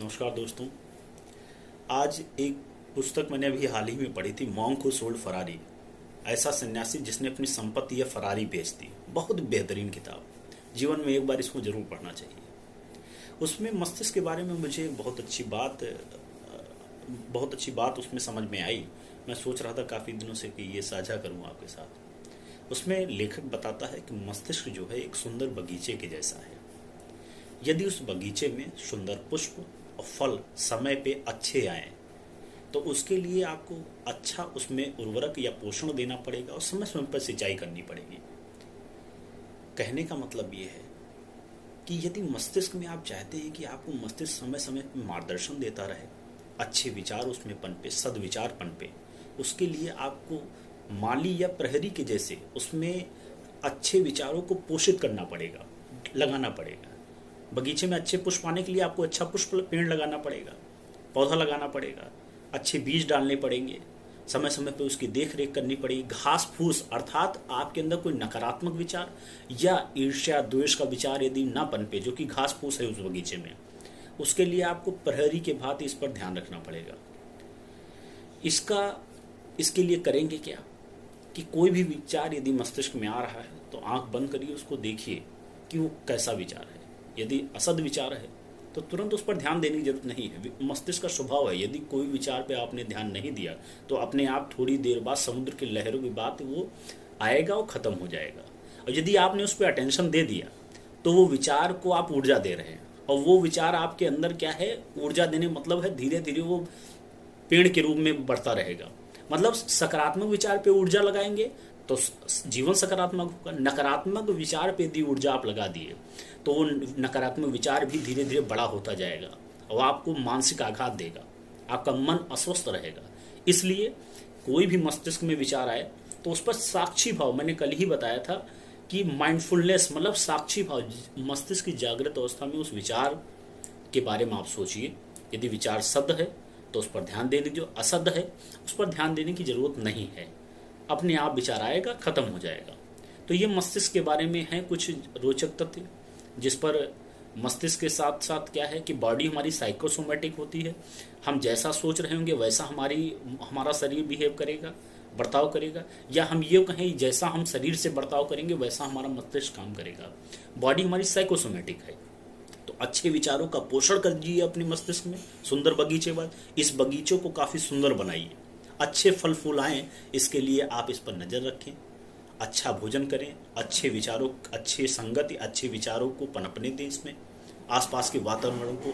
नमस्कार दोस्तों। आज एक पुस्तक मैंने अभी हाल ही में पढ़ी थी, मॉन्क हू सोल्ड फरारी। ऐसा सन्यासी जिसने अपनी संपत्ति या फरारी बेच दी। बहुत बेहतरीन किताब, जीवन में एक बार इसको जरूर पढ़ना चाहिए। उसमें मस्तिष्क के बारे में मुझे बहुत अच्छी बात उसमें समझ में आई। मैं सोच रहा था काफ़ी दिनों से कि ये साझा करूँ आपके साथ। उसमें लेखक बताता है कि मस्तिष्क जो है एक सुंदर बगीचे के जैसा है। यदि उस बगीचे में सुंदर पुष्प और फल समय पे अच्छे आए तो उसके लिए आपको अच्छा उसमें उर्वरक या पोषण देना पड़ेगा और समय समय पर सिंचाई करनी पड़ेगी। कहने का मतलब ये है कि यदि मस्तिष्क में आप चाहते हैं कि आपको मस्तिष्क समय समय पर मार्गदर्शन देता रहे, अच्छे विचार उसमें पनपे, सदविचार पनपे, उसके लिए आपको माली या प्रहरी के जैसे उसमें अच्छे विचारों को पोषित करना पड़ेगा, लगाना पड़ेगा। बगीचे में अच्छे पुष्प आने के लिए आपको अच्छा पुष्प पेड़ लगाना पड़ेगा, पौधा लगाना पड़ेगा, अच्छे बीज डालने पड़ेंगे, समय समय पर उसकी देख रेख करनी पड़ेगी। घास फूस अर्थात आपके अंदर कोई नकारात्मक विचार या ईर्ष्या द्वेष का विचार यदि ना पनपे, जो कि घास फूस है उस बगीचे में, उसके लिए आपको प्रहरी के भांति इस पर ध्यान रखना पड़ेगा। इसके लिए करेंगे क्या कि कोई भी विचार यदि मस्तिष्क में आ रहा है तो आंख बंद करिए, उसको देखिए कि वो कैसा विचार है। यदि असद विचार है तो तुरंत उस पर ध्यान देने की जरूरत नहीं है। मस्तिष्क का स्वभाव है, यदि कोई विचार पे आपने ध्यान नहीं दिया तो अपने आप थोड़ी देर बाद समुद्र की लहरों की बात वो आएगा और ख़त्म हो जाएगा। और यदि आपने उस पर अटेंशन दे दिया तो वो विचार को आप ऊर्जा दे रहे हैं, और वो विचार आपके अंदर क्या है, ऊर्जा देने मतलब है धीरे धीरे वो पेड़ के रूप में बढ़ता रहेगा। मतलब सकारात्मक विचार पे ऊर्जा लगाएंगे तो जीवन सकारात्मक होगा। नकारात्मक विचार पे यदि ऊर्जा आप लगा दिए तो वो नकारात्मक विचार भी धीरे धीरे बड़ा होता जाएगा और आपको मानसिक आघात देगा, आपका मन अस्वस्थ रहेगा। इसलिए कोई भी मस्तिष्क में विचार आए तो उस पर साक्षी भाव, मैंने कल ही बताया था कि माइंडफुलनेस मतलब साक्षी भाव, मस्तिष्क की जागृत अवस्था में उस विचार के बारे में आप सोचिए। यदि विचार सद है तो उस पर ध्यान देने, जो असद है उस पर ध्यान देने की जरूरत नहीं है। अपने आप विचार आएगा, खत्म हो जाएगा। तो ये मस्तिष्क के बारे में है कुछ रोचक तथ्य, जिस पर मस्तिष्क के साथ साथ क्या है कि बॉडी हमारी साइकोसोमेटिक होती है। हम जैसा सोच रहे होंगे वैसा हमारा शरीर बिहेव करेगा, बर्ताव करेगा, या हम ये कहें जैसा हम शरीर से बर्ताव करेंगे वैसा हमारा मस्तिष्क काम करेगा। बॉडी हमारी साइकोसोमेटिक है। तो अच्छे विचारों का पोषण कर दीजिए अपने मस्तिष्क में, सुंदर बगीचे बाद इस बगीचों को काफ़ी सुंदर बनाइए। अच्छे फल फूल आएँ इसके लिए आप इस पर नज़र रखें, अच्छा भोजन करें, अच्छे विचारों, अच्छे संगति, अच्छे विचारों को पनपने दें, इसमें आसपास के वातावरण को